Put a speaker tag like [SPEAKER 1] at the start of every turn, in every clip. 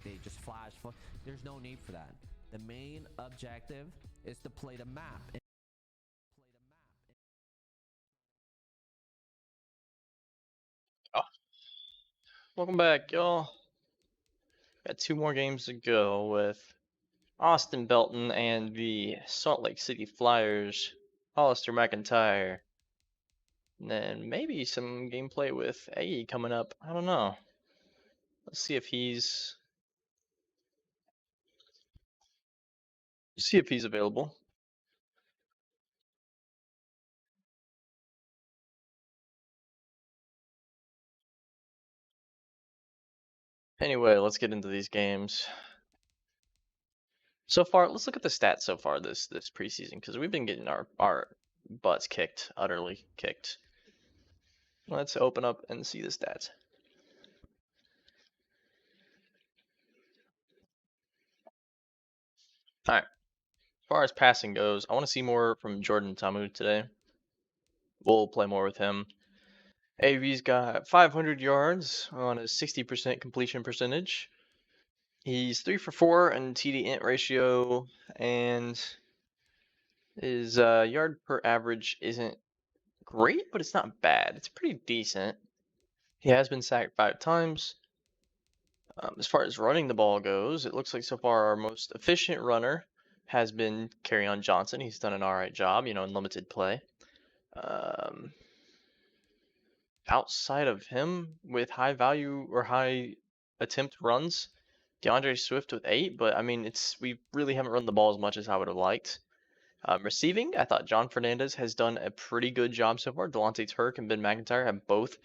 [SPEAKER 1] they just flash. There's no need for that. The main objective is to play the map.
[SPEAKER 2] Oh. Welcome back, y'all. Got 2 more games to go with Austin Belton and the Salt Lake City Flyers, Hollister MacIntyre. And then maybe some gameplay with Aggie coming up. I don't know. Let's see if he's available. Anyway, let's get into these games. So far, let's look at the stats so far this preseason, because we've been getting our butts kicked, utterly kicked. Let's open up and see the stats. Alright. As far as passing goes, I want to see more from Jordan Ta'amu today. We'll play more with him. AV's got 500 yards on a 60% completion percentage. He's 3 for 4 in TD int ratio, and his yard per average isn't great, but it's not bad. It's pretty decent. He has been sacked 5 times. As far as running the ball goes, it looks like so far our most efficient runner has been Kerryon Johnson. He's done an alright job, in limited play. Outside of him, with high value or high attempt runs, DeAndre Swift with 8, but I mean, we really haven't run the ball as much as I would have liked. Receiving, I thought John Fernandez has done a pretty good job so far. Delante Turk and Ben McIntyre have both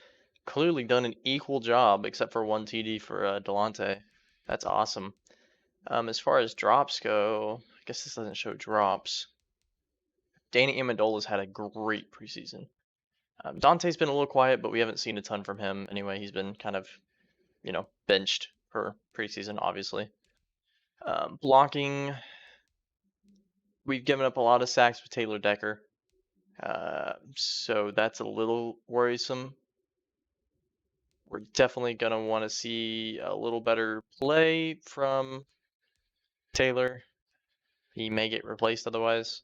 [SPEAKER 2] clearly done an equal job, except for 1 TD for Delante. That's awesome. As far as drops go, I guess this doesn't show drops. Danny Amendola's had a great preseason. Dante's been a little quiet, but we haven't seen a ton from him. Anyway, he's been kind of, benched for preseason, obviously. Blocking, we've given up a lot of sacks with Taylor Decker. So that's a little worrisome. We're definitely going to want to see a little better play from Taylor. He may get replaced otherwise.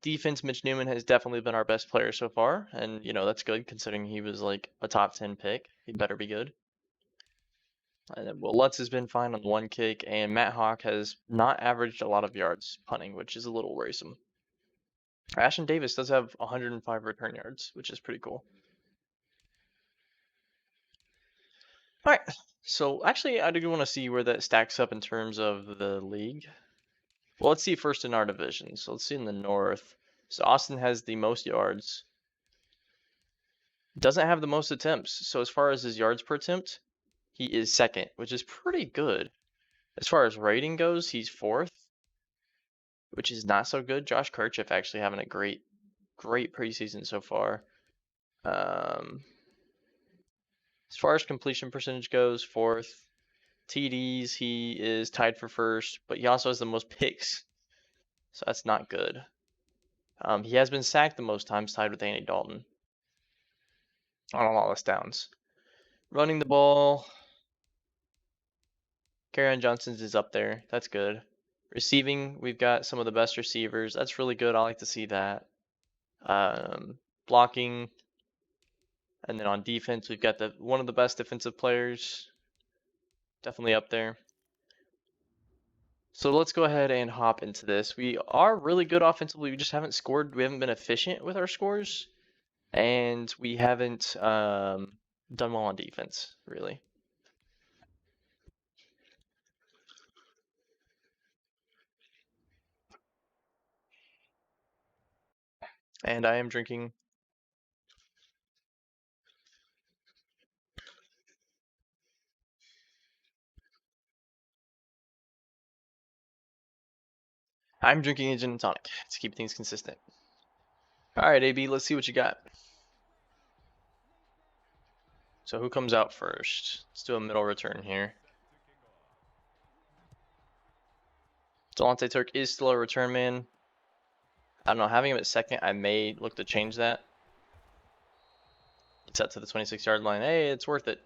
[SPEAKER 2] Defense, Mitch Newman has definitely been our best player so far, and that's good considering he was like a top 10 pick. He better be good. And then Lutz has been fine on 1 kick, and Matt Hawk has not averaged a lot of yards punting, which is a little worrisome. Ashton Davis does have 105 return yards, which is pretty cool. All right, so actually I do want to see where that stacks up in terms of the league. Well, let's see first in our division. So let's see in the North. So Austin has the most yards. Doesn't have the most attempts. So as far as his yards per attempt, he is 2nd, which is pretty good. As far as rating goes, he's 4th, which is not so good. Josh Kirchhoff actually having a great preseason so far. As far as completion percentage goes, 4th. TDs, he is tied for 1st, but he also has the most picks, so that's not good. He has been sacked the most times, tied with Andy Dalton on a lot of downs. Running the ball, Kerryon Johnson's is up there. That's good. Receiving, we've got some of the best receivers. That's really good. I like to see that. Blocking, and then on defense, we've got one of the best defensive players. Definitely up there. So let's go ahead and hop into this. We are really good offensively. We just haven't scored. We haven't been efficient with our scores. And we haven't done well on defense, really. And I am drinking. I'm drinking a gin and tonic to keep things consistent. All right, AB, let's see what you got. So who comes out first? Let's do a middle return here. Delante Turk is still a return man. I don't know, having him at 2nd, I may look to change that. It's out to the 26-yard line. Hey, it's worth it.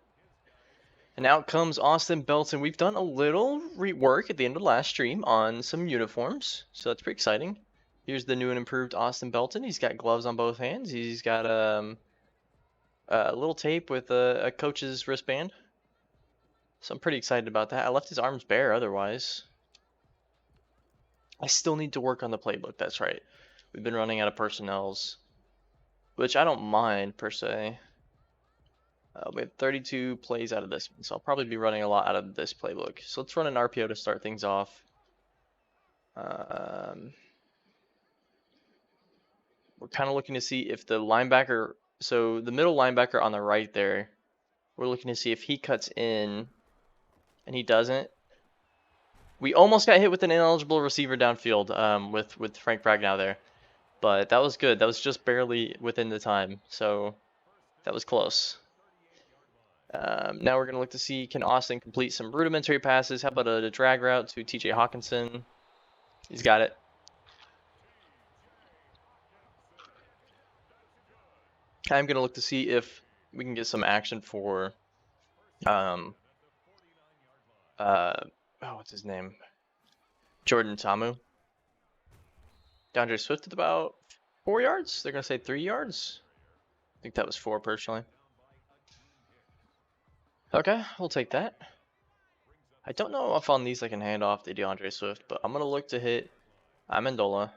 [SPEAKER 2] And out comes Austin Belton. We've done a little rework at the end of last stream on some uniforms, so that's pretty exciting. Here's the new and improved Austin Belton. He's got gloves on both hands. He's got a little tape with a coach's wristband. So I'm pretty excited about that. I left his arms bare otherwise. I still need to work on the playbook, that's right. We've been running out of personnels, which I don't mind per se. We have 32 plays out of this one, so I'll probably be running a lot out of this playbook. So let's run an RPO to start things off. We're kind of looking to see if the linebacker, so the middle linebacker on the right there, we're looking to see if he cuts in, and he doesn't. We almost got hit with an ineligible receiver downfield with Frank Bragnow there, but that was good. That was just barely within the time, so that was close. Now we're going to look to see, can Austin complete some rudimentary passes? How about a drag route to TJ Hawkinson? He's got it. I'm going to look to see if we can get some action for, what's his name? Jordan Tamu. DeAndre Swift at about 4 yards. They're going to say 3 yards. I think that was 4 personally. Okay, we'll take that. I don't know if on these I can hand off to DeAndre Swift, but I'm going to look to hit Amendola.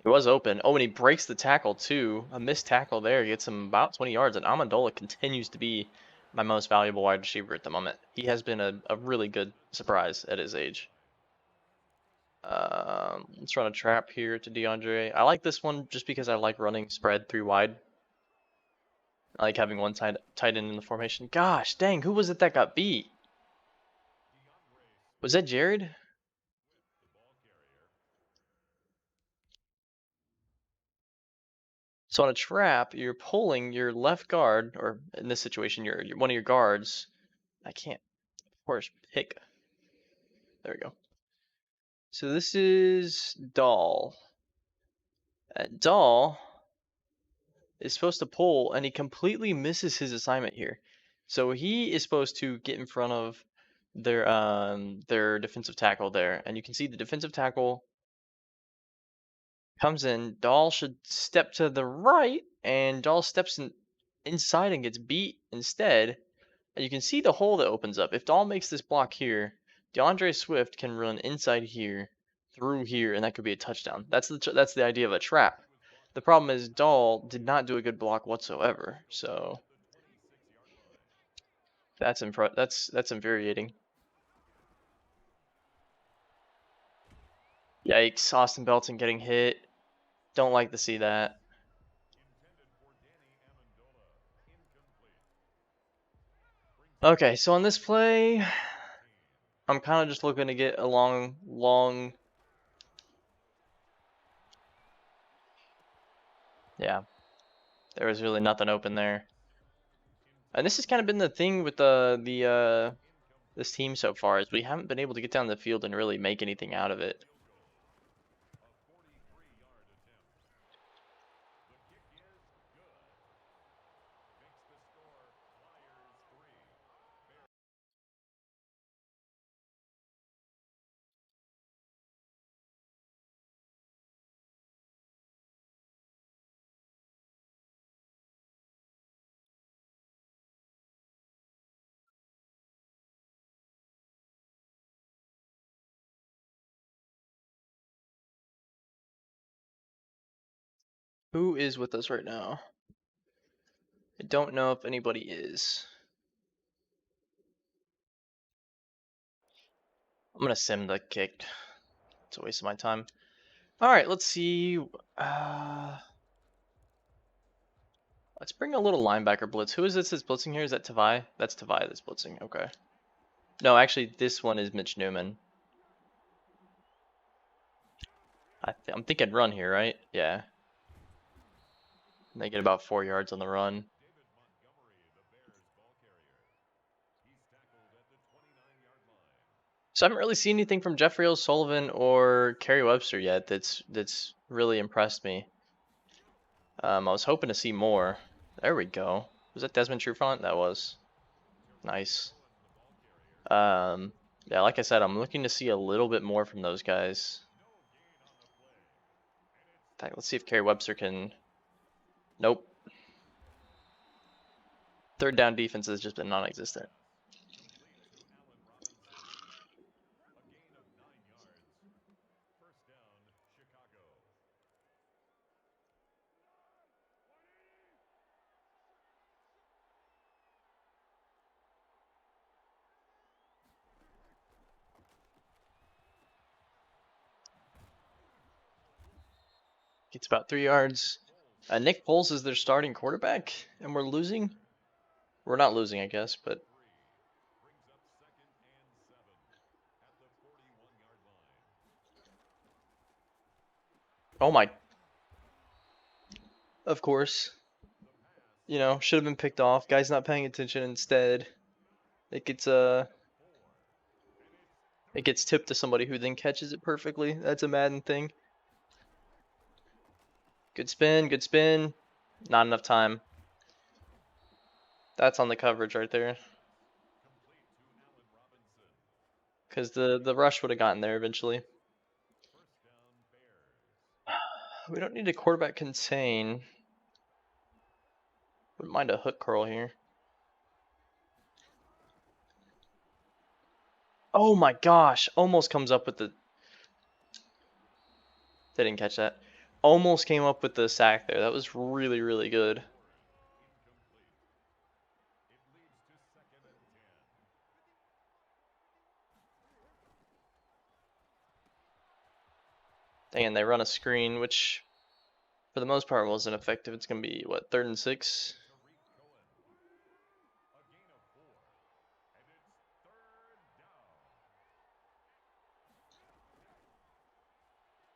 [SPEAKER 2] He was open. Oh, and he breaks the tackle too. A missed tackle there. He gets him about 20 yards, and Amendola continues to be my most valuable wide receiver at the moment. He has been a really good surprise at his age. Let's run a trap here to DeAndre. I like this one just because I like running spread 3 wide. I like having one tight end in the formation. Gosh, dang, who was it that got beat? Was that Jared? So on a trap, you're pulling your left guard, or in this situation, you're one of your guards. I can't, of course, pick. There we go. So this is Dahl. Dahl is supposed to pull, and he completely misses his assignment here. So he is supposed to get in front of their defensive tackle there, and you can see the defensive tackle comes in. Dahl should step to the right, and Dahl steps inside and gets beat instead. And you can see the hole that opens up. If Dahl makes this block here, DeAndre Swift can run inside here, through here, and that could be a touchdown. That's the idea of a trap. The problem is Dahl did not do a good block whatsoever, so that's infuriating. Yikes! Austin Belton getting hit. Don't like to see that. Okay, so on this play, I'm kind of just looking to get a long. Yeah, there was really nothing open there. And this has kind of been the thing with this team so far, is we haven't been able to get down the field and really make anything out of it. Who is with us right now? I don't know if anybody is. I'm gonna sim the kick. It's a waste of my time. All right, let's see. Let's bring a little linebacker blitz. Who is this that's blitzing here? Is that Tavai? That's Tavai that's blitzing. Okay. No, actually, this one is Mitch Newman. I'm thinking run here, right? Yeah. And they get about 4 yards on the run. So I haven't really seen anything from Jeffrey O'Sullivan or Kerry Webster yet that's really impressed me. I was hoping to see more. There we go. Was that Desmond Trufant? That was. Nice. Yeah, like I said, I'm looking to see a little bit more from those guys. In fact, let's see if Kerry Webster can. Nope. Third down defense has just been non-existent. Gets about 3 yards. Nick Foles is their starting quarterback, and we're losing. We're not losing, I guess, but oh my. Of course. You know, should have been picked off. Guy's not paying attention. Instead, it gets tipped to somebody who then catches it perfectly. That's a Madden thing. Good spin, good spin. Not enough time. That's on the coverage right there. Because the rush would have gotten there eventually. We don't need a quarterback contain. Wouldn't mind a hook curl here. Oh my gosh. Almost comes up with the... They didn't catch that. Almost came up with the sack there. That was really, really good. Dang, they run a screen, which for the most part wasn't effective. It's going to be, what, 3rd and 6?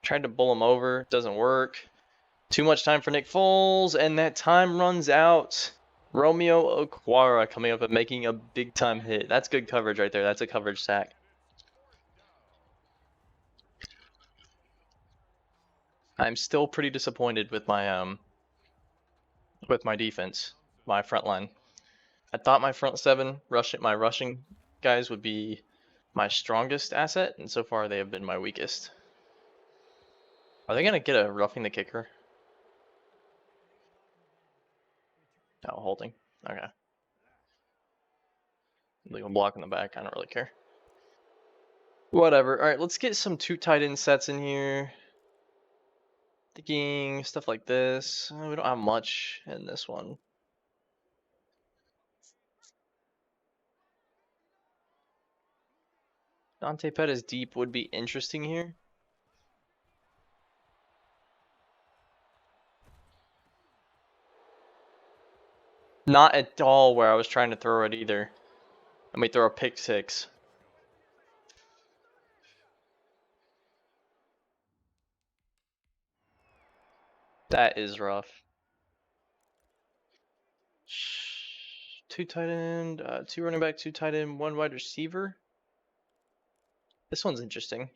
[SPEAKER 2] Tried to bull him over. Doesn't work. Too much time for Nick Foles, and that time runs out. Romeo Okwara coming up and making a big-time hit. That's good coverage right there. That's a coverage sack. I'm still pretty disappointed with my defense, my front line. I thought my front seven my rushing guys would be my strongest asset, and so far they have been my weakest. Are they gonna get a roughing the kicker? No, holding. Okay. Leave a block in the back. I don't really care. Whatever. All right, let's get some 2 tight end sets in here. Thinking stuff like this. We don't have much in this one. Dante Pettis deep would be interesting here. Not at all where I was trying to throw it either. Let me throw a pick 6. That is rough. 2 tight end, 2 running back, 2 tight end, 1 wide receiver. This one's interesting.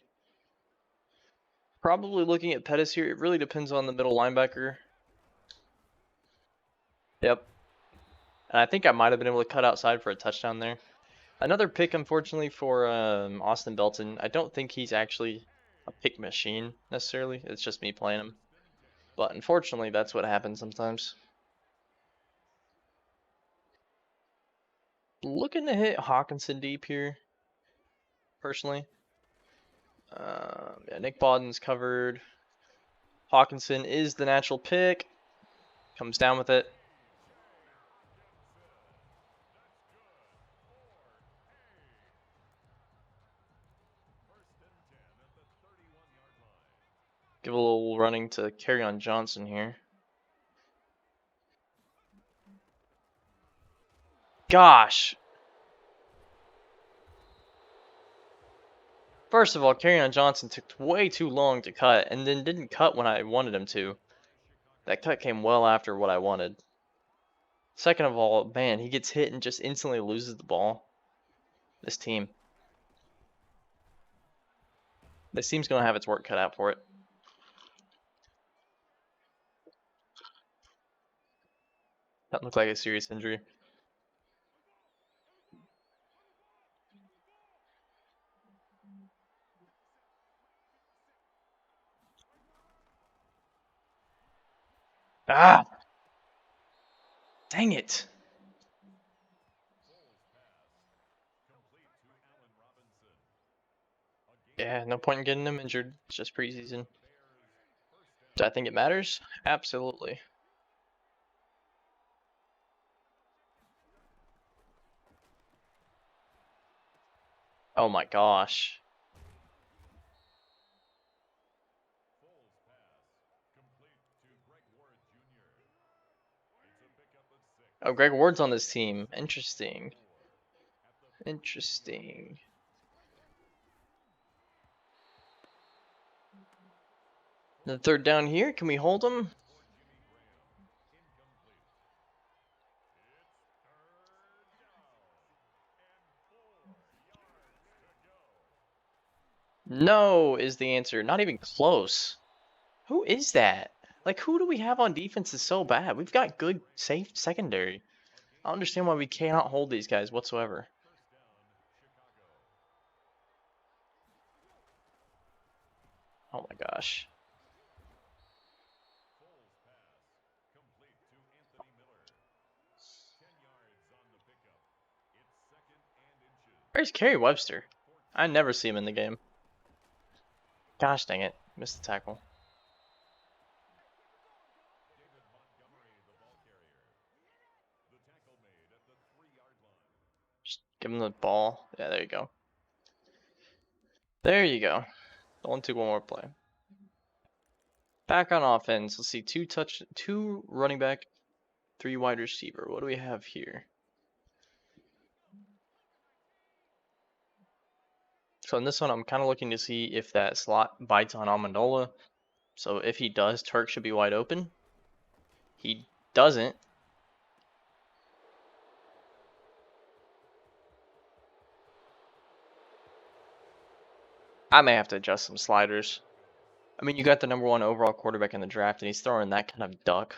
[SPEAKER 2] Probably looking at Pettis here. It really depends on the middle linebacker. Yep. And I think I might have been able to cut outside for a touchdown there. Another pick, unfortunately, for Austin Belton. I don't think he's actually a pick machine, necessarily. It's just me playing him. But unfortunately, that's what happens sometimes. Looking to hit Hawkinson deep here, personally. Yeah, Nick Bawden's covered. Hawkinson is the natural pick. Comes down with it. Give a little running to Kerryon Johnson here. Gosh. First of all, Kerryon Johnson took way too long to cut and then didn't cut when I wanted him to. That cut came well after what I wanted. Second of all, man, he gets hit and just instantly loses the ball. This team. This team's going to have its work cut out for it. Doesn't look like a serious injury. Ah! Dang it. Yeah, no point in getting him injured. It's just preseason. Do I think it matters? Absolutely. Oh my gosh. Oh, Greg Ward's on this team. Interesting. Interesting. The third down here. Can we hold him? No is the answer. Not even close. Who is that? Like, who do we have on defense is so bad? We've got good, safe secondary. I don't understand why we cannot hold these guys whatsoever. Oh my gosh. Where's Kerry Webster? I never see him in the game. Gosh dang it. Missed the tackle. Just give him the ball. Yeah, there you go. There you go. One more play. Back on offense. Let's see. Two running back, 3 wide receiver. What do we have here? So in this one, I'm kind of looking to see if that slot bites on Amendola. So if he does, Turk should be wide open. He doesn't. I may have to adjust some sliders. I mean, you got the #1 overall quarterback in the draft, and he's throwing that kind of duck.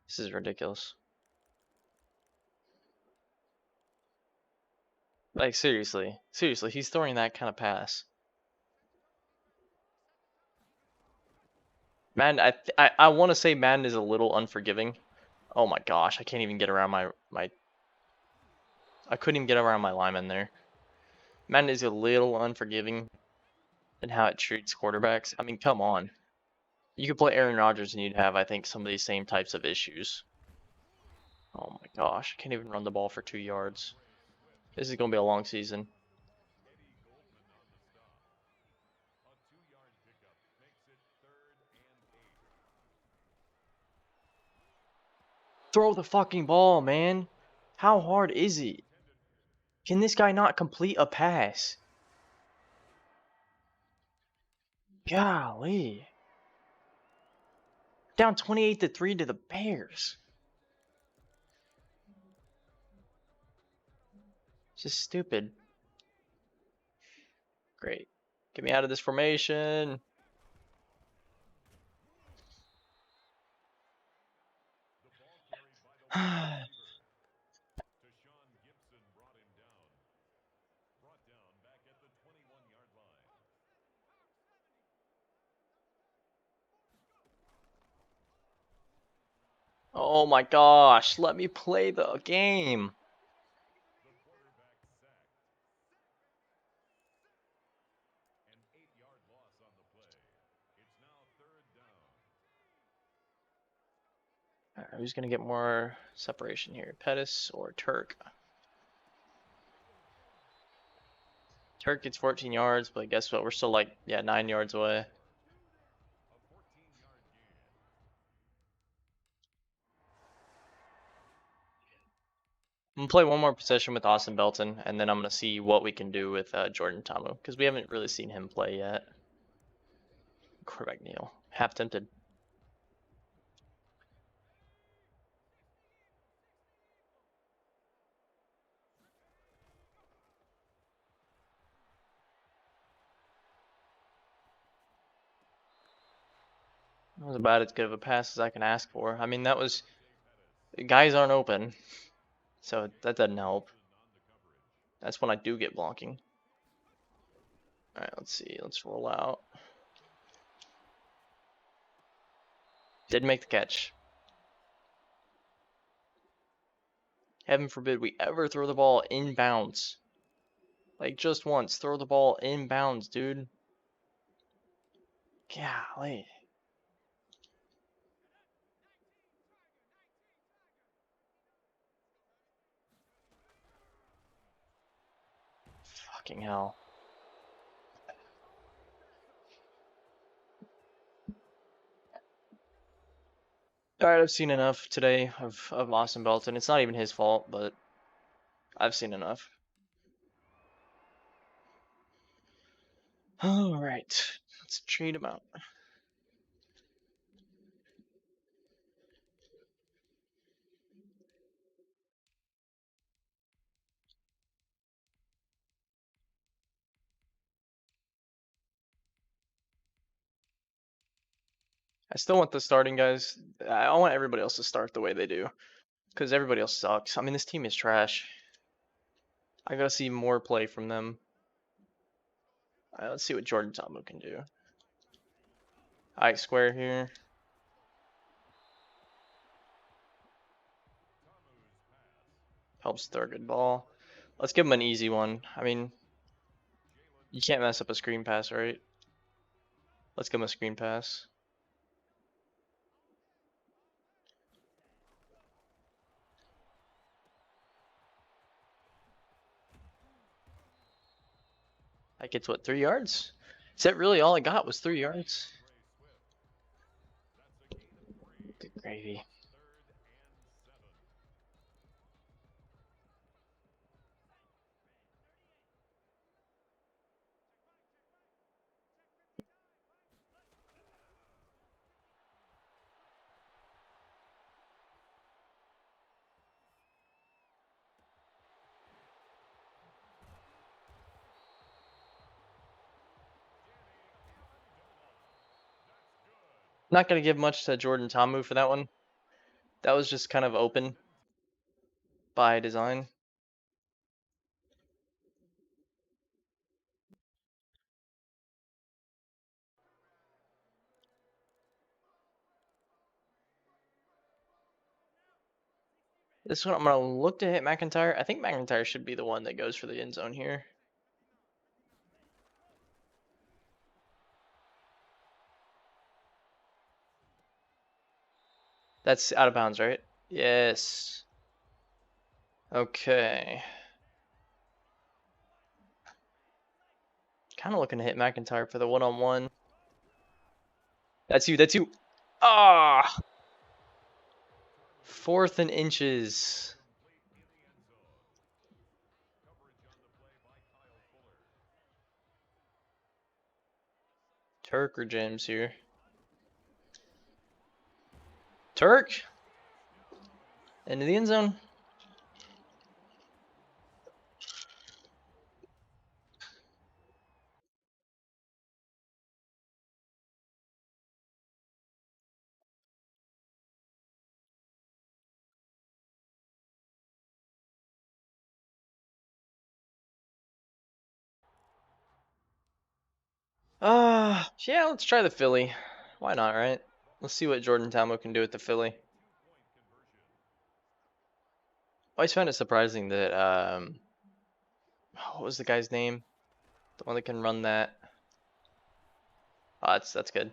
[SPEAKER 2] This is ridiculous. Like, seriously. Seriously, he's throwing that kind of pass. Madden, I want to say Madden is a little unforgiving. Oh my gosh, I can't even get around my I couldn't even get around my lineman there. Madden is a little unforgiving in how it treats quarterbacks. I mean, come on. You could play Aaron Rodgers and you'd have, I think, some of these same types of issues. Oh my gosh, I can't even run the ball for 2 yards. This is going to be a long season. Throw the fucking ball, man. How hard is it? Can this guy not complete a pass? Golly. Down 28-3 to the Bears. It's just stupid. Great. Get me out of this formation. Oh my gosh, let me play the game. Alright, who's going to get more separation here? Pettis or Turk? Turk gets 14 yards, but guess what? We're still like, 9 yards away. I'm going to play one more possession with Austin Belton, and then I'm going to see what we can do with Jordan Tamu, because we haven't really seen him play yet. Quarterback Neal. Half tempted. That was about as good of a pass as I can ask for. I mean, that was... Guys aren't open, so that doesn't help. That's when I do get blocking. Alright, let's see. Let's roll out. Didn't make the catch. Heaven forbid we ever throw the ball inbounds. Like, just once. Throw the ball inbounds, dude. Golly. Fucking hell. Alright, I've seen enough today of Austin Belton. It's not even his fault, but I've seen enough. Alright, let's trade him out. I still want the starting guys. I want everybody else to start the way they do. Because everybody else sucks. I mean, this team is trash. I gotta see more play from them. Alright, let's see what Jordan Tomu can do. Ike square here. Helps throw a good ball. Let's give him an easy one. I mean, you can't mess up a screen pass, right? Let's give him a screen pass. That gets what, 3 yards? Is that really all I got was 3 yards? Good gravy. Not gonna give much to Jordan Tomu for that one. That was just kind of open by design. This one I'm gonna look to hit MacIntyre. I think MacIntyre should be the one that goes for the end zone here. That's out of bounds, right? Yes. Okay. Kind of looking to hit MacIntyre for the one-on-one. That's you. That's you. Ah! 4th and inches. Turk or James here? Turk! Into the end zone. Yeah, let's try the Philly. Why not, right? Let's see what Jordan Tomu can do with the Philly. I always found it surprising that, what was the guy's name? The one that can run that. Oh, that's good.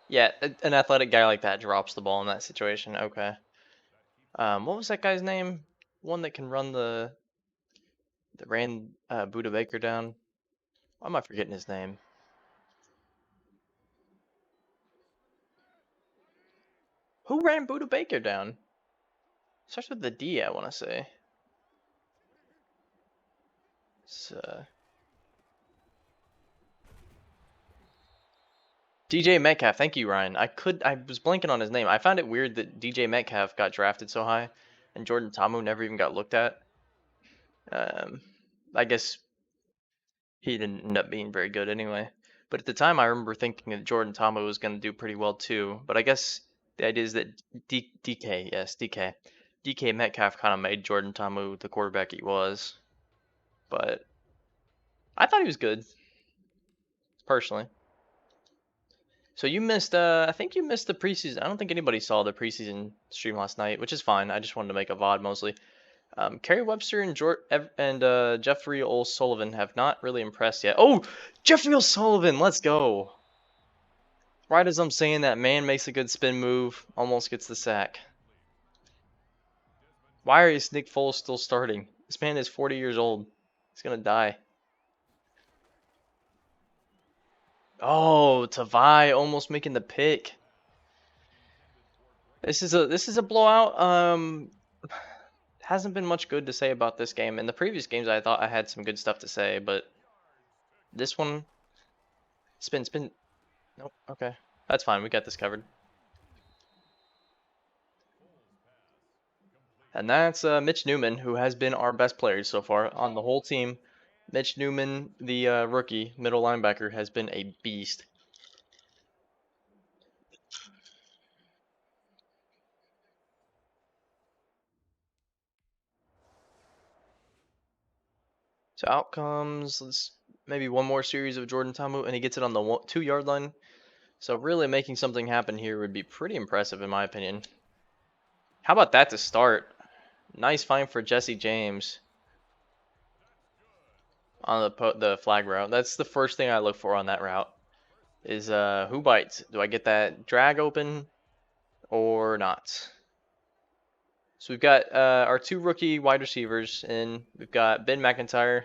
[SPEAKER 2] Yeah, an athletic guy like that drops the ball in that situation. Okay. What was that guy's name? One that can run that ran Buda Baker down. Why am I forgetting his name? Who ran Buda Baker down? Starts with the D, I want to say. It's, DJ Metcalf. Thank you, Ryan. I was blanking on his name. I found it weird that DJ Metcalf got drafted so high and Jordan Tomu never even got looked at. I guess he didn't end up being very good anyway. But at the time, I remember thinking that Jordan Tomu was going to do pretty well too. But I guess the idea is that DK Metcalf kind of made Jordan Tomu the quarterback he was. But I thought he was good. personally. So you missed, I think you missed the preseason. I don't think anybody saw the preseason stream last night, which is fine. I just wanted to make a VOD mostly. Kerry Webster and Jeffrey O'Sullivan have not really impressed yet. Oh, Jeffrey O'Sullivan, let's go. Right as I'm saying that, man makes a good spin move, almost gets the sack. Why is Nick Foles still starting? This man is 40 years old. He's gonna die. Oh, Tavai almost making the pick. This is a blowout. Hasn't been much good to say about this game. In the previous games, I thought I had some good stuff to say, but this one, spin. Nope. Okay, that's fine. We got this covered. And that's Mitch Newman, who has been our best player so far on the whole team. Mitch Newman, the rookie middle linebacker, has been a beast. So out comes, let's maybe one more series of Jordan Ta'amu, and he gets it on the 2-yard line. So really making something happen here would be pretty impressive in my opinion. How about that to start? Nice find for Jesse James on the flag route. That's the first thing I look for on that route. Is who bites? Do I get that drag open or not? So we've got our 2 rookie wide receivers in. We've got Ben McIntyre,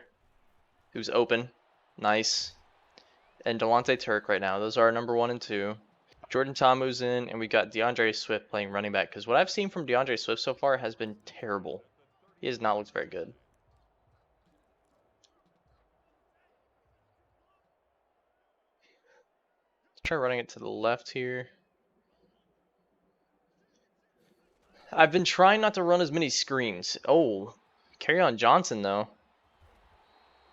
[SPEAKER 2] who's open. Nice. And Delante Turk right now. Those are our number 1 and 2. Jordan Ta'amu's in, and we got DeAndre Swift playing running back. Because what I've seen from DeAndre Swift so far has been terrible. He has not looked very good. Let's try running it to the left here. I've been trying not to run as many screens. Oh, Kerryon Johnson though.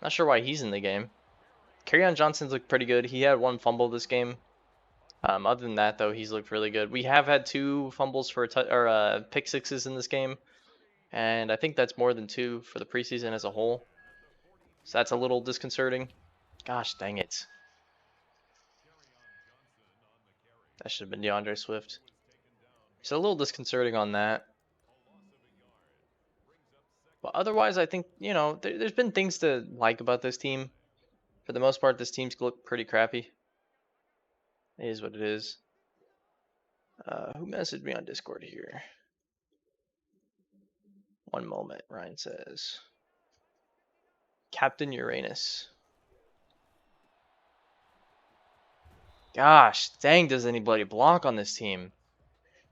[SPEAKER 2] Not sure why he's in the game. Kerryon Johnson's looked pretty good. He had 1 fumble this game. Other than that, though, he's looked really good. We have had 2 fumbles for pick sixes in this game, and I think that's more than 2 for the preseason as a whole. So that's a little disconcerting. Gosh dang it. That should have been DeAndre Swift. So a little disconcerting on that. But otherwise, I think, you know, there's been things to like about this team. For the most part, this team's looked pretty crappy. It is what it is. Who messaged me on Discord here? One moment, Ryan says. Captain Uranus. Gosh, dang, does anybody block on this team?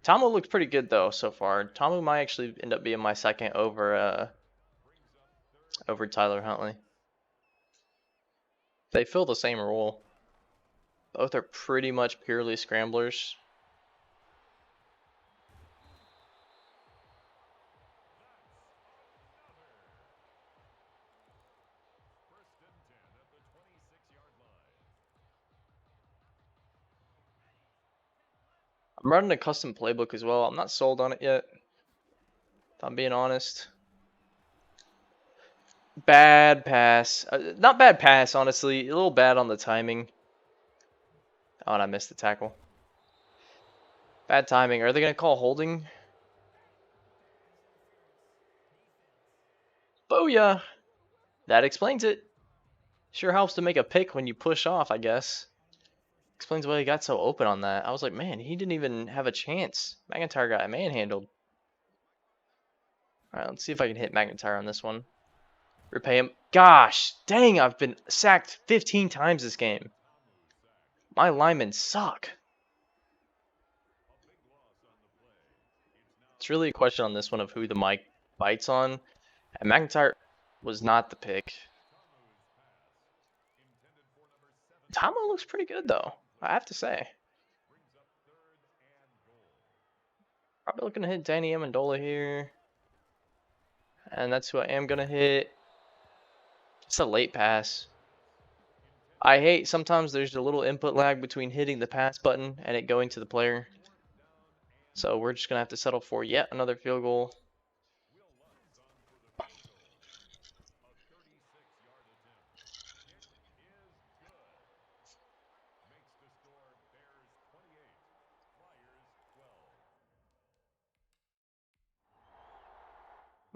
[SPEAKER 2] Ta'amu looks pretty good though so far. Ta'amu might actually end up being my second over Tyler Huntley. They fill the same role. Both are pretty much purely scramblers. I'm running a custom playbook as well. I'm not sold on it yet, if I'm being honest. Bad pass. Not bad pass, honestly. A little bad on the timing. Oh, and I missed the tackle. Bad timing. Are they going to call holding? Booyah! That explains it. Sure helps to make a pick when you push off, I guess. Explains why he got so open on that. I was like, man, he didn't even have a chance. MacIntyre got manhandled. Alright, let's see if I can hit MacIntyre on this one. Repay him. Gosh, dang, I've been sacked 15 times this game. My linemen suck. It's really a question on this one of who the mic bites on. And MacIntyre was not the pick. Ta'amu looks pretty good, though, I have to say. Probably looking to hit Danny Amendola here. And that's who I am going to hit. It's a late pass. I hate sometimes there's a little input lag between hitting the pass button and it going to the player. So we're just going to have to settle for yet another field goal.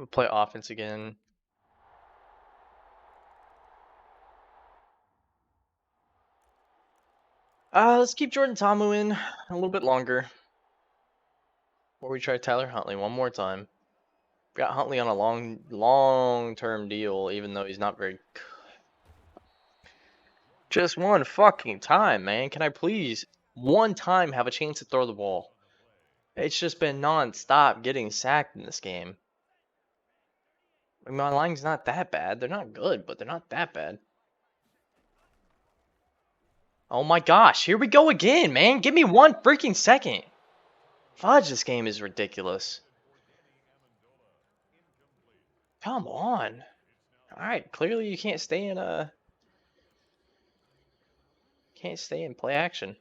[SPEAKER 2] We'll play offense again. Let's keep Jordan Ta'amu in a little bit longer. Or we try Tyler Huntley one more time. We got Huntley on a long-term deal, even though he's not very good. Just one fucking time, man. Can I please one time have a chance to throw the ball? It's just been non-stop getting sacked in this game. I mean, my line's not that bad. They're not good, but they're not that bad. Oh my gosh, here we go again, man. Give me one freaking second. Fudge, this game is ridiculous. Come on. Alright, clearly you can't stay in play action.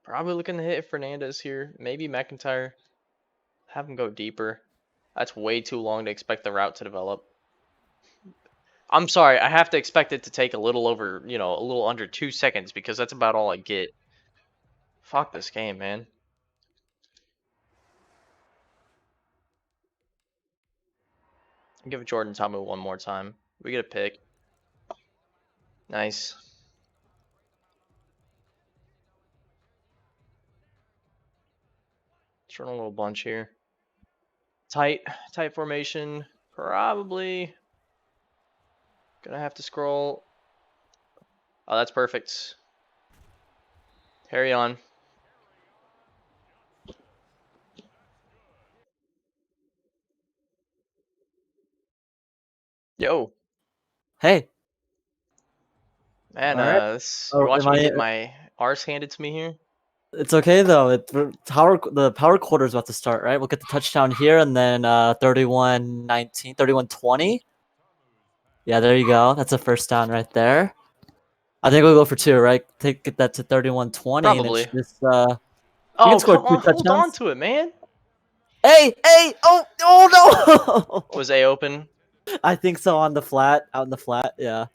[SPEAKER 2] Probably looking to hit Fernandez here. Maybe MacIntyre. Have him go deeper. That's way too long to expect the route to develop. I'm sorry, I have to expect it to take a little over, a little under 2 seconds because that's about all I get. Fuck this game, man. I'll give Jordan Ta'amu one more time. We get a pick. Nice. Let's run a little bunch here. Tight formation. Probably gonna have to scroll. Oh, that's perfect. Carry on. Yo.
[SPEAKER 3] Hey.
[SPEAKER 2] Man,
[SPEAKER 3] Alright.
[SPEAKER 2] you watching me get my arse handed to me here?
[SPEAKER 3] It's okay though. The power quarter is about to start, right? We'll get the touchdown here and then 31-19, 31-20. Yeah, there you go. That's a first down right there. I think we'll go for 2, right? Get that to 31-20.
[SPEAKER 2] Probably.
[SPEAKER 3] And it's just,
[SPEAKER 2] oh, come on, hold on to it, man.
[SPEAKER 3] Hey! Oh no!
[SPEAKER 2] Was A open?
[SPEAKER 3] I think so. Out in the flat. Yeah.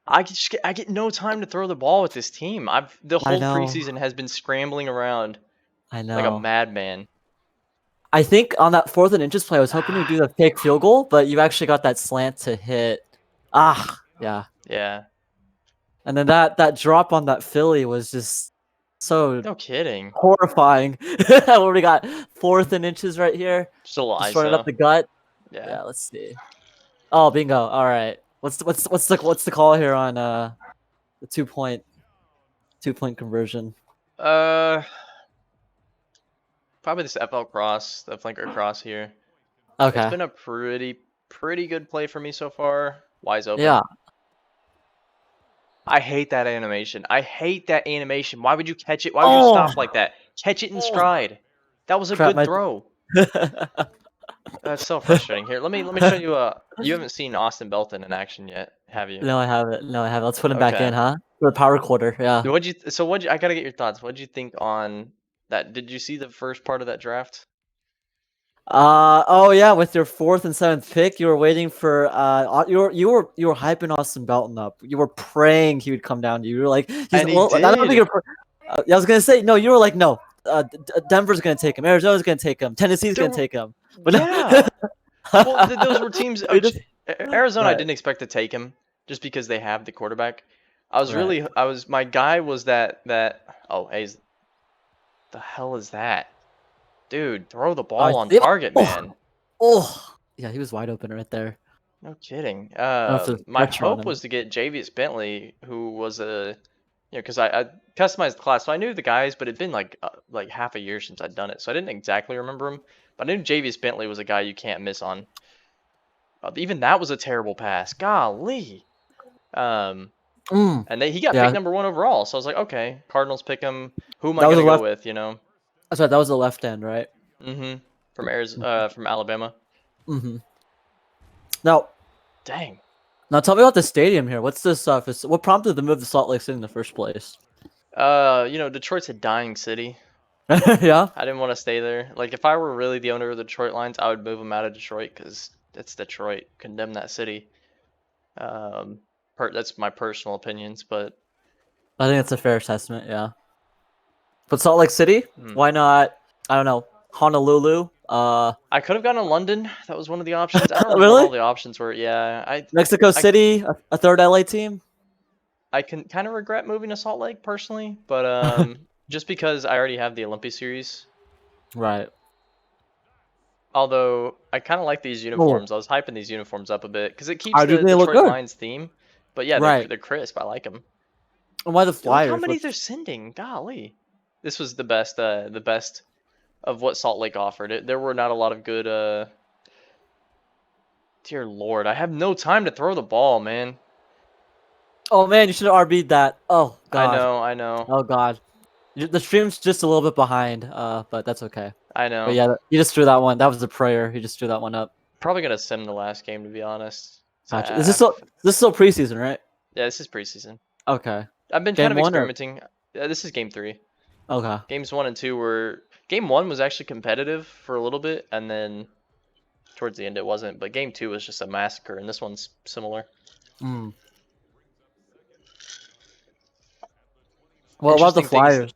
[SPEAKER 2] I get no time to throw the ball with this team. The whole preseason has been scrambling around.
[SPEAKER 3] I know.
[SPEAKER 2] Like a madman.
[SPEAKER 3] I think on that 4th and inches play, I was hoping to do the fake field goal, but you actually got that slant to hit. Yeah.
[SPEAKER 2] Yeah.
[SPEAKER 3] And then that drop on that Philly was just so
[SPEAKER 2] no kidding
[SPEAKER 3] horrifying. Where we got 4th and inches right here.
[SPEAKER 2] Just
[SPEAKER 3] running up the gut.
[SPEAKER 2] Yeah.
[SPEAKER 3] Let's see. Oh, bingo. All right. What's the call here on the 2-point conversion?
[SPEAKER 2] Probably this FL cross, the flanker cross here.
[SPEAKER 3] Okay.
[SPEAKER 2] It's been a pretty good play for me so far. Wise open.
[SPEAKER 3] Yeah.
[SPEAKER 2] I hate that animation. Why would you catch it? Why would you stop like that? Catch it in stride. That was a good throw. That's so frustrating. Here, let me show you. You haven't seen Austin Belton in action yet, have you?
[SPEAKER 3] No, I haven't. Let's put him back in, huh? For the power quarter. Yeah.
[SPEAKER 2] I gotta get your thoughts. What'd you think on that? Did you see the first part of that draft?
[SPEAKER 3] Oh yeah, with your 4th and 7th pick, you were waiting for you were hyping Austin Belton up. You were praying he would come down to you. You were like,
[SPEAKER 2] I
[SPEAKER 3] was gonna say no. You were like, no. Denver's gonna take him. Arizona's gonna take him. Tennessee's gonna take him. But
[SPEAKER 2] yeah. Well, those were teams. Arizona,
[SPEAKER 3] Right.
[SPEAKER 2] I didn't expect to take him just because they have the quarterback. My guy was that. Oh, hey, the hell is that? Dude, throw the ball on target, man.
[SPEAKER 3] Oh, yeah, he was wide open right there.
[SPEAKER 2] No kidding. My hope was to get Javius Bentley, who was because I customized the class, so I knew the guys, but it'd been like half a year since I'd done it, so I didn't exactly remember him. But I knew Javius Bentley was a guy you can't miss on. Even that was a terrible pass. Golly. And he got picked number 1 overall, so I was like, okay, Cardinals pick him. Who am I gonna go with?
[SPEAKER 3] That's right. That was the left end, right?
[SPEAKER 2] From Alabama.
[SPEAKER 3] Now,
[SPEAKER 2] dang.
[SPEAKER 3] Now tell me about the stadium here. What's this? What prompted the move to Salt Lake City in the first place?
[SPEAKER 2] Detroit's a dying city.
[SPEAKER 3] Yeah.
[SPEAKER 2] I didn't want to stay there. Like, if I were really the owner of the Detroit Lions, I would move them out of Detroit because it's Detroit. Condemn that city. That's my personal opinions, but
[SPEAKER 3] I think it's a fair assessment. Yeah. But Salt Lake City, why not? I don't know. Honolulu.
[SPEAKER 2] I could have gone to London. That was one of the options. I don't remember what
[SPEAKER 3] Really?
[SPEAKER 2] all the options were. Yeah,
[SPEAKER 3] Mexico
[SPEAKER 2] I
[SPEAKER 3] City, a third LA team.
[SPEAKER 2] I can kind of regret moving to Salt Lake personally, but just because I already have the Olympia series.
[SPEAKER 3] Right.
[SPEAKER 2] Although I kind of like these
[SPEAKER 3] Oh,
[SPEAKER 2] uniforms. I was hyping these uniforms up a bit because it keeps
[SPEAKER 3] I do
[SPEAKER 2] the
[SPEAKER 3] think they look
[SPEAKER 2] Detroit
[SPEAKER 3] good.
[SPEAKER 2] Lions theme. But yeah,
[SPEAKER 3] Right.
[SPEAKER 2] they're crisp. I like them.
[SPEAKER 3] And why the
[SPEAKER 2] Look how
[SPEAKER 3] Flyers?
[SPEAKER 2] many
[SPEAKER 3] Which,
[SPEAKER 2] they're sending. Golly, this was the best of what Salt Lake offered. There were not a lot of good. Dear Lord, I have no time to throw the ball, man.
[SPEAKER 3] oh man, you should have RB'd that. Oh god.
[SPEAKER 2] I know,
[SPEAKER 3] Oh god. The stream's just a little bit behind. But that's okay.
[SPEAKER 2] I
[SPEAKER 3] But
[SPEAKER 2] know.
[SPEAKER 3] yeah, he just threw that one. That was a prayer. He just threw that one up.
[SPEAKER 2] Probably gonna sim the last game to be honest. So
[SPEAKER 3] Gotcha. This is still preseason, right?
[SPEAKER 2] yeah, this is preseason.
[SPEAKER 3] Okay.
[SPEAKER 2] I've been
[SPEAKER 3] Game
[SPEAKER 2] kind of
[SPEAKER 3] 1 or
[SPEAKER 2] experimenting. This is game 3.
[SPEAKER 3] okay.
[SPEAKER 2] Games 1 and 2 were. Game 1 was actually competitive for a little bit, and then towards the end it wasn't. But game 2 was just a massacre, and this one's similar.
[SPEAKER 3] Mm. What about the
[SPEAKER 2] Interesting thing is
[SPEAKER 3] Flyers?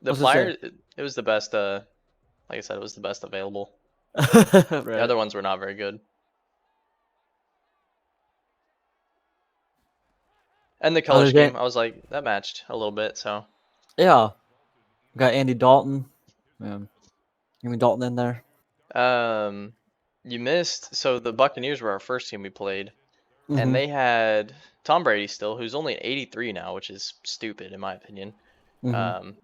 [SPEAKER 2] the
[SPEAKER 3] What's it say?
[SPEAKER 2] Flyers, it was the best. Like I said, it was the best available.
[SPEAKER 3] Right.
[SPEAKER 2] The other ones were not very good. And the color scheme, I was like, that matched a little bit. So
[SPEAKER 3] Yeah. Got Andy Dalton. Andy Dalton in there.
[SPEAKER 2] you missed. So the Buccaneers were our first team we played,
[SPEAKER 3] Mhm.
[SPEAKER 2] and they had Tom Brady still, who's only at 83 now, which is stupid in my opinion.
[SPEAKER 3] Mhm.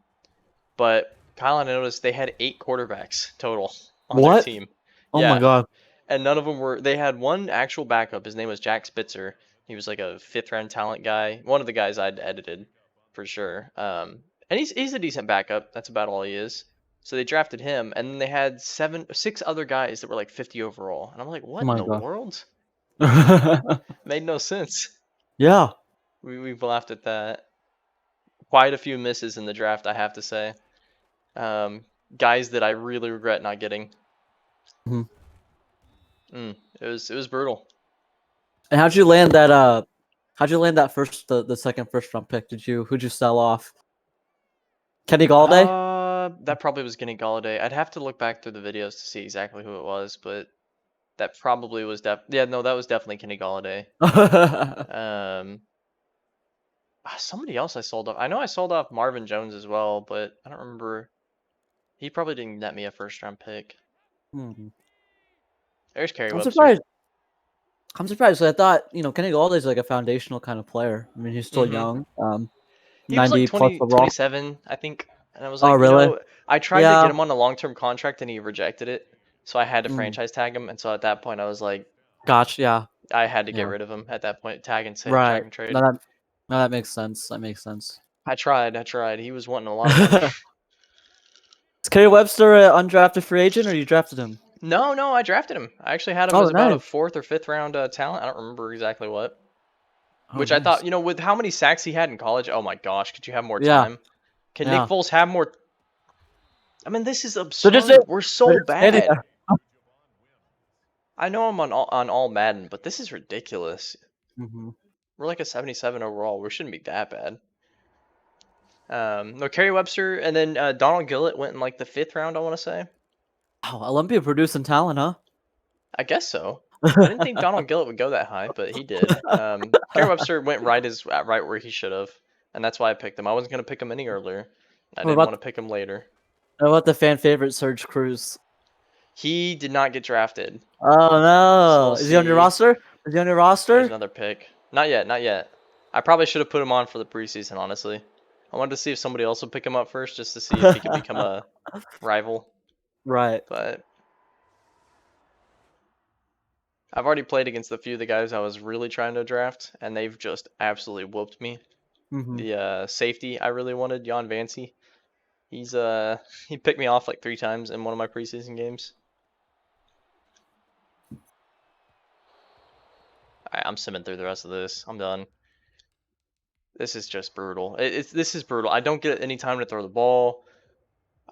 [SPEAKER 2] But Kyle and I noticed they had 8 quarterbacks total on
[SPEAKER 3] What?
[SPEAKER 2] their team.
[SPEAKER 3] Oh
[SPEAKER 2] Yeah.
[SPEAKER 3] my god.
[SPEAKER 2] And none of them were. They had one actual backup. His name was Jack Spitzer. He was like a 5th-round talent guy. One of the guys I'd edited for sure. And he's a decent backup. That's about all he is. So they drafted him, and then they had 6 other guys that were like 50 overall. And I'm like, what
[SPEAKER 3] Oh my
[SPEAKER 2] in the
[SPEAKER 3] god.
[SPEAKER 2] world? Made no sense.
[SPEAKER 3] Yeah.
[SPEAKER 2] We've laughed at that. Quite a few misses in the draft, I have to say. Guys that I really regret not getting.
[SPEAKER 3] Mhm.
[SPEAKER 2] It was brutal.
[SPEAKER 3] And how'd you land that? How'd you land that the second first round pick? Who'd you sell off? Kenny Galladay?
[SPEAKER 2] That probably was Kenny Galladay. I'd have to look back through the videos to see exactly who it was, but that probably was that was definitely Kenny Galladay. Somebody else I sold off. I know I sold off Marvin Jones as well, but I don't remember. He probably didn't net me a first round pick. There's Kerry Webster.
[SPEAKER 3] I'm surprised. I thought, Kenny Galladay's like a foundational kind of player. I mean, he's still young.
[SPEAKER 2] He was
[SPEAKER 3] 90
[SPEAKER 2] like
[SPEAKER 3] plus overall.
[SPEAKER 2] 27, I think. And I was like,
[SPEAKER 3] Oh, really?
[SPEAKER 2] I tried to
[SPEAKER 3] Yeah.
[SPEAKER 2] get him on a long-term contract and he rejected it. So I had to
[SPEAKER 3] Mm.
[SPEAKER 2] franchise tag him. And so at that point, I was like,
[SPEAKER 3] Gotcha. Yeah.
[SPEAKER 2] I had to get
[SPEAKER 3] Yeah.
[SPEAKER 2] rid of him at that point. Tag and say,
[SPEAKER 3] Right.
[SPEAKER 2] tag and trade.
[SPEAKER 3] No, that makes sense. That makes sense.
[SPEAKER 2] I tried. He was wanting a lot of money.
[SPEAKER 3] Is Kerry Webster an undrafted free agent, or you drafted him?
[SPEAKER 2] No, I drafted him. I actually had him
[SPEAKER 3] Oh,
[SPEAKER 2] as about a
[SPEAKER 3] nice.
[SPEAKER 2] 4th or 5th round talent. I don't remember exactly what.
[SPEAKER 3] Oh,
[SPEAKER 2] Which I thought,
[SPEAKER 3] nice.
[SPEAKER 2] with how many sacks he had in college, oh my gosh, could you have more
[SPEAKER 3] Yeah.
[SPEAKER 2] time? Can
[SPEAKER 3] Yeah.
[SPEAKER 2] Nick Foles have more? I mean, this is absurd. We're so bad. I know I'm on all Madden, but this is ridiculous. We're like a 77 overall. We shouldn't be that bad. No, Kerry Webster, and then Donald Gillett went in like the 5th round, I want to say.
[SPEAKER 3] Oh, Olympia producing talent, huh?
[SPEAKER 2] I guess so. I didn't think Donald Gillett would go that high, but he did. Kerry Webster went right where he should have, and that's why I picked him. I wasn't gonna pick him any earlier. I didn't want to pick him later.
[SPEAKER 3] How about the fan favorite Serge Cruz?
[SPEAKER 2] He did not get drafted.
[SPEAKER 3] Oh no!
[SPEAKER 2] So we'll
[SPEAKER 3] Is he on your
[SPEAKER 2] see.
[SPEAKER 3] roster? Is he on your roster?
[SPEAKER 2] There's another pick. Not yet. I probably should have put him on for the preseason, honestly. I wanted to see if somebody else would pick him up first, just to see if he could become a rival.
[SPEAKER 3] Right.
[SPEAKER 2] But I've already played against a few of the guys I was really trying to draft, and they've just absolutely whooped me. The safety I really wanted, Jan Vancy. He picked me off like 3 times in one of my preseason games. I'm simming through the rest of this. I'm done. This is just brutal. This is brutal. I don't get any time to throw the ball.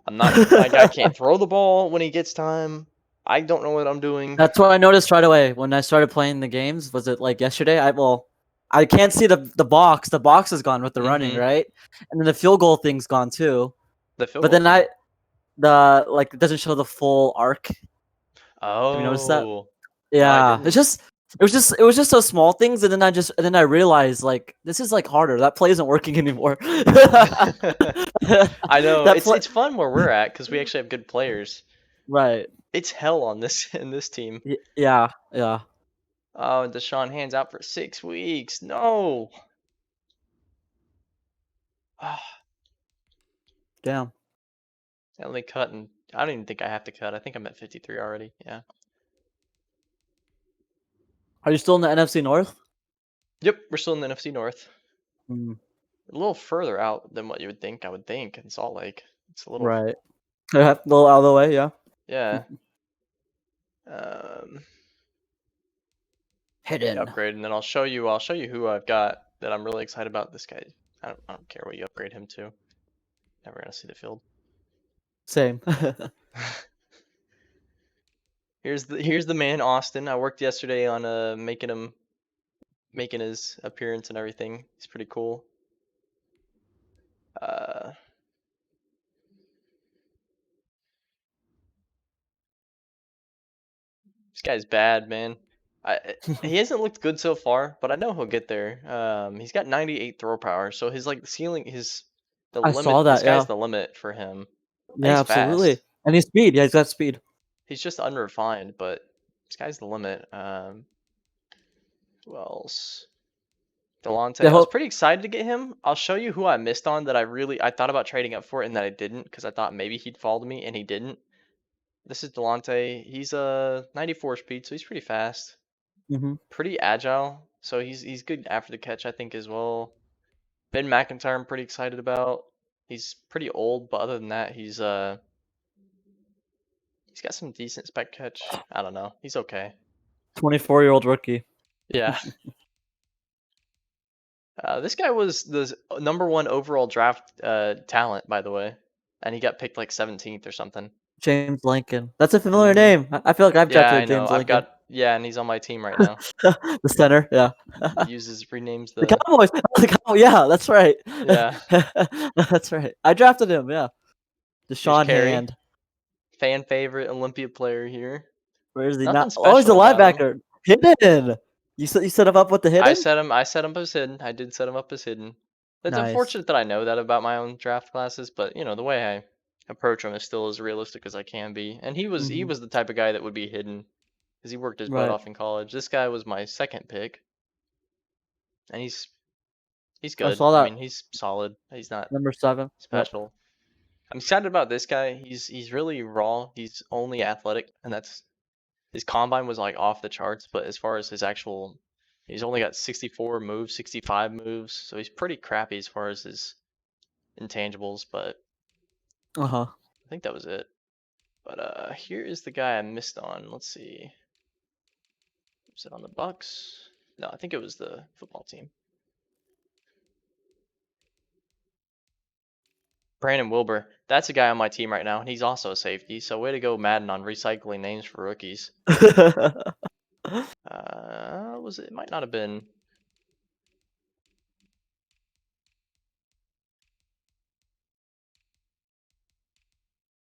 [SPEAKER 2] My guy can't throw the ball when he gets time. I don't know what I'm doing.
[SPEAKER 3] That's what I noticed right away when I started playing the games. Was it like yesterday? I can't see the box. The box is gone with the running, right? And then the field goal thing's gone too.
[SPEAKER 2] The field
[SPEAKER 3] But
[SPEAKER 2] goal
[SPEAKER 3] then like it doesn't show the full arc. Have you noticed that?
[SPEAKER 2] Oh, no, I
[SPEAKER 3] Yeah,
[SPEAKER 2] didn't.
[SPEAKER 3] it was just those small things, and then I realized like this is like harder. That play isn't working anymore.
[SPEAKER 2] I know
[SPEAKER 3] That play,
[SPEAKER 2] it's fun where we're at because we actually have good players.
[SPEAKER 3] right?
[SPEAKER 2] It's hell on this in this team.
[SPEAKER 3] Yeah, yeah.
[SPEAKER 2] Oh, and Deshaun hands out for 6 weeks. No. Ah,
[SPEAKER 3] Damn.
[SPEAKER 2] I only cut, and I don't even think I have to cut. I think I'm at 53 already. Yeah.
[SPEAKER 3] Are you still in the NFC North?
[SPEAKER 2] Yep, we're still in the NFC North.
[SPEAKER 3] Mm,
[SPEAKER 2] A little further out than what you would think. I would think in Salt Lake. It's a little.
[SPEAKER 3] right. Yeah, a little out of the way. Yeah.
[SPEAKER 2] Yeah. Um.
[SPEAKER 3] Hidden.
[SPEAKER 2] Upgrade, and then I'll show you who I've got that I'm really excited about. This guy, I don't care what you upgrade him to. Never gonna see the field.
[SPEAKER 3] Same.
[SPEAKER 2] Here's the man, Austin. I worked yesterday on making his appearance and everything. He's pretty cool. This guy's bad, man. He hasn't looked good so far, but I know he'll get there. He's got 98 throw power, so his like ceiling, the
[SPEAKER 3] I
[SPEAKER 2] limit.
[SPEAKER 3] saw
[SPEAKER 2] The
[SPEAKER 3] that. Yeah.
[SPEAKER 2] sky's the limit for him. And
[SPEAKER 3] Yeah.
[SPEAKER 2] he's
[SPEAKER 3] Absolutely.
[SPEAKER 2] fast.
[SPEAKER 3] And his speed. Yeah, he's got speed.
[SPEAKER 2] He's just unrefined, but sky's the limit. Who else? Delante.
[SPEAKER 3] The
[SPEAKER 2] I was
[SPEAKER 3] whole.
[SPEAKER 2] pretty excited to get him. I'll show you who I missed on that I thought about trading up for and that I didn't because I thought maybe he'd fall to me and he didn't. This is Delante. He's a 94 speed, so he's pretty fast.
[SPEAKER 3] Mm-hmm.
[SPEAKER 2] Pretty agile, so he's good after the catch, I think, as well. Ben McIntyre, I'm pretty excited about. He's pretty old, but other than that, he's got some decent spec catch. I don't know. He's okay.
[SPEAKER 3] 24-year-old rookie.
[SPEAKER 2] Yeah. This guy was the #1 overall draft talent, by the way, and he got picked like 17th or something.
[SPEAKER 3] James Lincoln. That's a familiar name. I feel like I've
[SPEAKER 2] Yeah,
[SPEAKER 3] drafted
[SPEAKER 2] I know.
[SPEAKER 3] James Lincoln.
[SPEAKER 2] And he's on my team right now.
[SPEAKER 3] The center. Yeah.
[SPEAKER 2] Renames
[SPEAKER 3] The
[SPEAKER 2] the.
[SPEAKER 3] Cowboys. The Cowboys. Yeah, that's right.
[SPEAKER 2] Yeah.
[SPEAKER 3] That's right. I drafted him. Yeah.
[SPEAKER 2] Here's
[SPEAKER 3] Deshaun
[SPEAKER 2] Carey,
[SPEAKER 3] Hand.
[SPEAKER 2] fan favorite Olympia player here.
[SPEAKER 3] Where is he
[SPEAKER 2] Nothing
[SPEAKER 3] not? Oh, he's a
[SPEAKER 2] special about him.
[SPEAKER 3] linebacker. Hidden. You set him up with the hidden.
[SPEAKER 2] I set him up as hidden. I did set him up as hidden. It's
[SPEAKER 3] Nice.
[SPEAKER 2] unfortunate that I know that about my own draft classes, but the way I approach them is still as realistic as I can be. And he was
[SPEAKER 3] Mhm.
[SPEAKER 2] the type of guy that would be hidden because he worked his butt
[SPEAKER 3] Right.
[SPEAKER 2] off in college. This guy was my second pick, and he's
[SPEAKER 3] I
[SPEAKER 2] good.
[SPEAKER 3] saw that.
[SPEAKER 2] I mean, he's solid. He's not
[SPEAKER 3] Number 7. Yep.
[SPEAKER 2] special. I'm excited about this guy. He's really raw. He's only athletic, and his combine was like off the charts. But as far as his actual, he's only got 64 moves, 65 moves, so he's pretty crappy as far as his intangibles. But
[SPEAKER 3] Uh-huh.
[SPEAKER 2] I think that was it. But here is the guy I missed on. Let's see. Was it on the Bucks? No, I think it was the football team. Brandon Wilbur. That's a guy on my team right now, and he's also a safety. So way to go, Madden, on recycling names for rookies. Was it? It might not have been.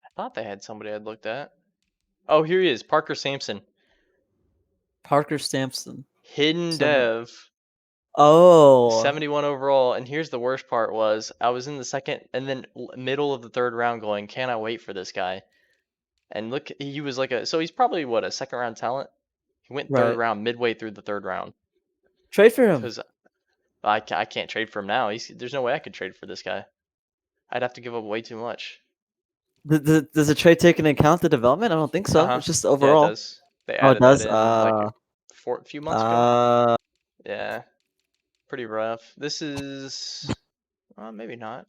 [SPEAKER 2] I thought they had somebody I'd looked at. Oh, here he is, Parker Sampson.
[SPEAKER 3] Parker Sampson.
[SPEAKER 2] Hidden dev.
[SPEAKER 3] Oh.
[SPEAKER 2] 71 overall, and here's the worst part was I was in the second and then middle of the third round going, can I wait for this guy? And look, he was like so he's probably what, a second round talent? He went third round midway through the third round.
[SPEAKER 3] Trade for him.
[SPEAKER 2] Because I can't trade for him now. There's no way I could trade for this guy. I'd have to give up way too much.
[SPEAKER 3] Does the trade take into account the development? I don't think so. It's just overall.
[SPEAKER 2] Yeah, it does. They added that in like a few months ago. Yeah. Pretty rough. This is maybe not.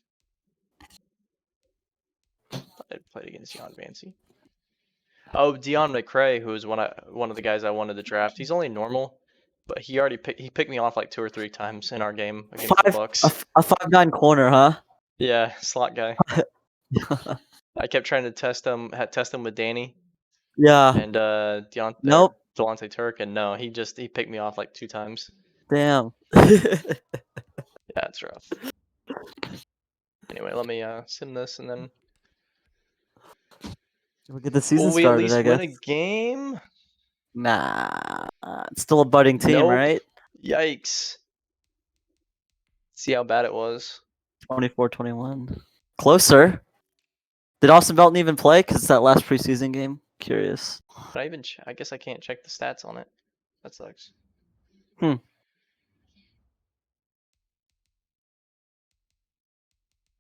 [SPEAKER 2] I thought I'd played against Jan Vancy. Oh, Deon McCray, who was one of the guys I wanted to draft. He's only normal, but he picked me off like 2 or 3 times in our game against the Bucks.
[SPEAKER 3] A 5'9" corner, huh?
[SPEAKER 2] Yeah, slot guy. I kept trying to test him with Danny.
[SPEAKER 3] Yeah.
[SPEAKER 2] And Delante Turk, and no, he picked me off like 2 times.
[SPEAKER 3] Damn.
[SPEAKER 2] Yeah, it's rough. Anyway, let me sim this and then
[SPEAKER 3] We'll get the season
[SPEAKER 2] Will we at
[SPEAKER 3] started,
[SPEAKER 2] least
[SPEAKER 3] I
[SPEAKER 2] win
[SPEAKER 3] guess.
[SPEAKER 2] a game?
[SPEAKER 3] Nah, it's still a budding team,
[SPEAKER 2] Nope.
[SPEAKER 3] right?
[SPEAKER 2] Yikes. See how bad it was.
[SPEAKER 3] 24-21. Closer. Did Austin Belton even play? Because it's that last preseason game. Curious.
[SPEAKER 2] But I guess I can't check the stats on it. That sucks.
[SPEAKER 3] Hmm.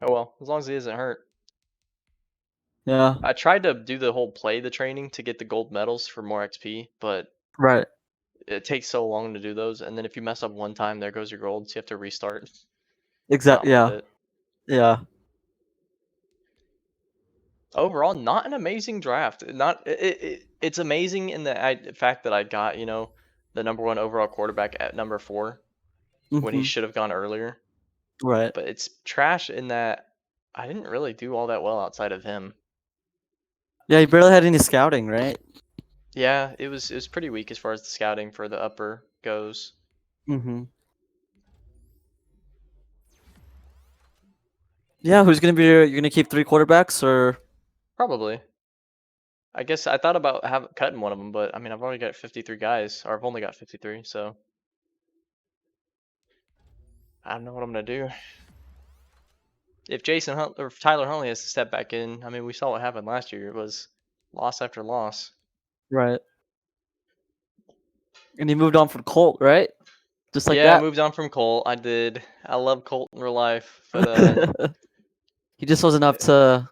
[SPEAKER 2] Oh well, as long as he isn't hurt.
[SPEAKER 3] Yeah.
[SPEAKER 2] I tried to do the whole play the training to get the gold medals for more XP, but
[SPEAKER 3] Right.
[SPEAKER 2] it takes so long to do those, and then if you mess up one time, there goes your gold, so you have to restart.
[SPEAKER 3] Exactly.
[SPEAKER 2] Not worth
[SPEAKER 3] Yeah.
[SPEAKER 2] it.
[SPEAKER 3] Yeah.
[SPEAKER 2] Overall, not an amazing draft. It's amazing in the fact that I got, the number 1 overall quarterback at number 4 when he
[SPEAKER 3] Mhm.
[SPEAKER 2] should have gone earlier.
[SPEAKER 3] Right.
[SPEAKER 2] But it's trash in that I didn't really do all that well outside of him.
[SPEAKER 3] Yeah, you barely had any scouting, right?
[SPEAKER 2] Yeah, it was pretty weak as far as the scouting for the upper goes.
[SPEAKER 3] Mhm. Yeah, who's gonna be you're gonna keep 3 quarterbacks or
[SPEAKER 2] Probably. I guess I thought about cutting one of them, but I mean I've already got 53 guys, or I've only got 53, so I don't know what I'm gonna do. If Jason Hunt or Tyler Huntley has to step back in, I mean we saw what happened last year. It was loss after loss.
[SPEAKER 3] right? And he moved on from Colt, right? Just like
[SPEAKER 2] Yeah, I
[SPEAKER 3] that.
[SPEAKER 2] moved on from Colt. I did. I love Colt in real life, but
[SPEAKER 3] He just wasn't up to